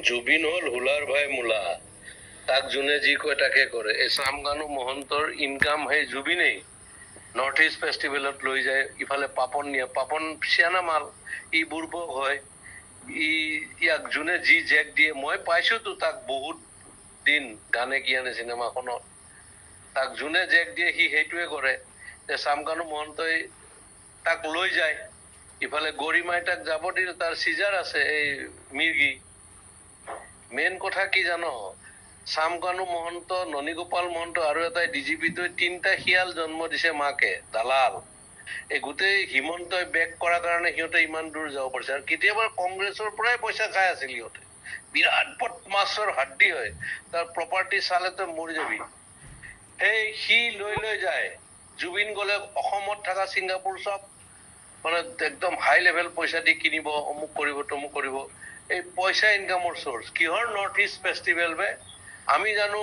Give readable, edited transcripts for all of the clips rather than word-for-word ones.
জুবিন হল হুলাৰ ভাই মূলা তাক যোনে যি কয় তাকে কৰে এই চামগানু মহন্তৰ ইনকাম সেই জুবিনেই নৰ্থ ইষ্ট ফেষ্টিভেলত লৈ যায় ইফালে পাপন নিয়ে পাপন চিয়ানা মাল ই বুৰ্বক হয় ইয়াক যোনে যি জেক দিয়ে মই পাইছোতো তাক বহুত দিন গানে জ্ঞানে চিনেমাখনত তাক যোনে জেক দিয়ে সি সেইটোৱে কৰে যে চামগানু মহন্তই তাক লৈ যায় ইফালে গৰিমাই তাক যাব দিল তাৰ সিজাৰ আছে এই মিৰ্গি মেইন কথা কি জানো চামগানু মহন্ত ননীগোপাল মহন্ত আৰু এটাই ডিজিপিটোই তিনিটা শিয়াল জন্ম দিছে মাকে দালাল এই গোটেই হিমন্তই বেক কৰাৰ কাৰণে সিহঁতে ইমান দূৰ যাব পাৰিছে আৰু কেতিয়াবা কংগ্ৰেছৰ পৰাই পইচা খাই আছিল সিহঁতে বিৰাট বদমাছৰ হাড্ডি হয় তাৰ প্ৰপাৰ্টি চালে তই মৰি যাবি সেই সি লৈ যায় জুবিন গলে অসমত থকা ছিংগাপুৰ চব মানে একদম হাই লেভেল পইচা দি কিনিব অমুক কৰিব তমুক কৰিব এই পইচা ইনকামৰ সোৰ্স কিহৰ নৰ্থ ইষ্ট ফেষ্টিভেল বে আমি জানো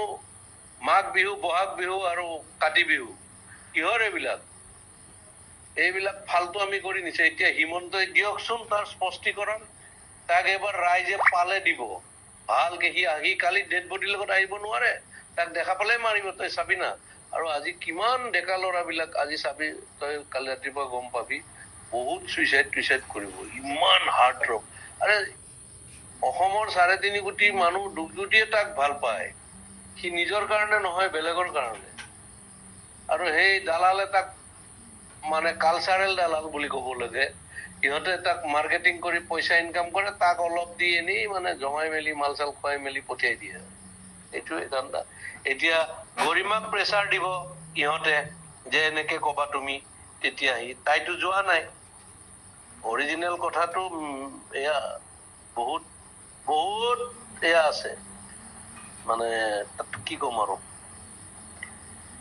মাঘ বিহু বহাগ বিহু আৰু কাতি বিহু কিহৰ এইবিলাক ফালতু আমি কৰি নিছে এতিয়া হিমন্তই দিয়কচোন তাৰ স্পষ্টীকৰণ তাক এবাৰ ৰাইজে পালে দিব ভালকে সি কালি ডেড বডিৰ লগত আহিব নোৱাৰে তাক দেখা পালে মাৰিব তই চাবি না আৰু আজি কিমান ডেকা ল'ৰাবিলাক আজি চাবি তই কালি ৰাতিপুৱা গম পাবি বহুত সুইচাইড কৰিব ইমান হাৰ্ড ড্ৰপ আৰে অসমৰ 3.5 কোটি মানুহ দুগুটিয়ে তাক ভাল পায় সি নিজৰ কাৰণে নহয় বেলেগৰ কাৰণে আৰু সেই দালালে তাক মানে কালচাৰেল দালাল বুলি ক'ব লাগে ইহঁতে তাক মাৰ্কেটিং কৰি পইচা ইনকাম কৰে তাক অলপ দি এনেই মানে জমাই মেলি মাল চাল খুৱাই মেলি পঠিয়াই দিয়ে এইটোৱে ধান্দা এতিয়া গৰিমাক প্ৰেছাৰ দিব ইহঁতে যে এনেকে কবা তুমি তেতিয়া তাইতো যোৱা নাই অৰিজিনেল কথাটো এয়া বহুত এয়া আছে মানে কি কম আৰু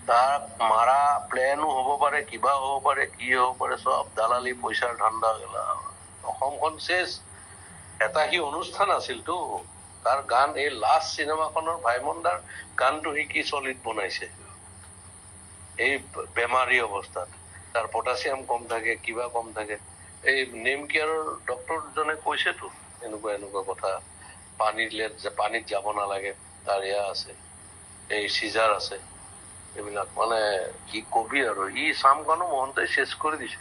তাক মাৰা প্লেনো হ'ব পাৰে কিবা হ'ব পাৰে কি হ'ব পাৰে সব দালালি পইচাৰ ধান্দা গেলা অসমখন শেষ এটা সি অনুষ্ঠান আছিলতো তাৰ গান এই লাষ্ট চিনেমাখনৰ ভাইমন্দাৰ গানটো সি কি চলিত বনাইছে এই বেমাৰী অৱস্থাত তাৰ পটাছিয়াম কম থাকে কিবা কম থাকে এই নেম কেয়াৰৰ ডক্টৰজনে কৈছেতো এনেকুৱা কথা পানীত যাব নালাগে তাৰ এয়া আছে এই সিজাৰ আছে এইবিলাক মানে কি কবি আৰু ই চামগানু মহন্তই শেষ কৰি দিছে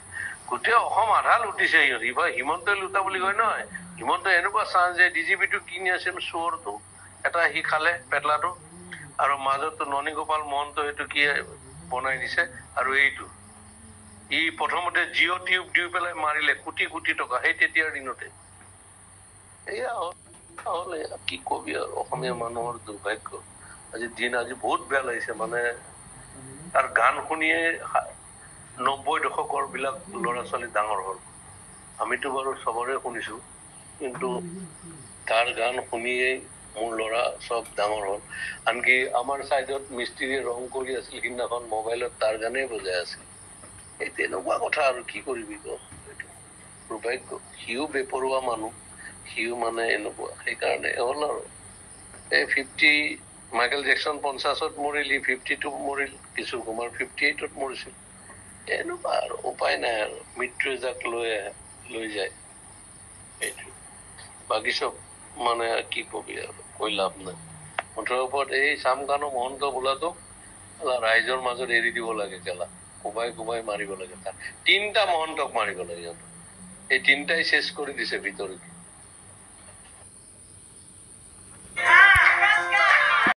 গোটেই অসম আধা লুটিছে ইহঁত হিমন্তই লুটা বুলি কয় নহয় হিমন্তই এনেকুৱা চান্স যে ডিজিপিটো কিনি আছে চোৰটো এটা সি খালে পেটলাটো আৰু মাজতো ননীগোপাল মহন্ত এইটো কি বনাই দিছে আৰু এইটো ই প্ৰথমতে জিঅ' টিউব দি পেলাই মাৰিলে কোটি টকা সেই তেতিয়াৰ দিনতে এয়া হলে কি কবি আৰু অসমীয়া মানুহৰ দুৰ্ভাগ্য আজি বহুত বেয়া লাগিছে মানে তাৰ গান শুনিয়ে 90 দশকৰ বিলাক ল'ৰা ছোৱালী ডাঙৰ হ'ল আমিতো বাৰু সবৰে শুনিছো কিন্তু তাৰ গান শুনিয়েই মোৰ ল'ৰা সব ডাঙৰ হ'ল আনকি আমাৰ চাইডত মিস্ত্ৰীয়ে ৰং কৰি আছিল সিদিনাখন মোবাইলত তাৰ গানেই বজাই আছিল এই তেনেকুৱা কথা আৰু কি কৰিবি ক দুৰ্ভাগ্য সিও বেপৰোৱা মানুহ সিও মানে এনেকুৱা সেইকাৰণে হ'ল আৰু এই 50 মাইকেল জেকসন 50ত মৰিল 52 মৰিল কিশোৰ কুমাৰ 58ত মৰিছিল এনেকুৱা আৰু উপায় নাই আৰু মৃত্যুয়ে যাক লৈ যায় এইটো বাকী সব মানে কি কবি আৰু কৈ লাভ নাই মুঠৰ ওপৰত এই চামগানু মহন্ত বোলাটো ৰাইজৰ মাজত এৰি দিব লাগে কেলা কোবাই মাৰিব লাগে তাক 3টা মহন্তক মাৰিব লাগে এই 3টাই শেষ কৰি দিছে ভিতৰত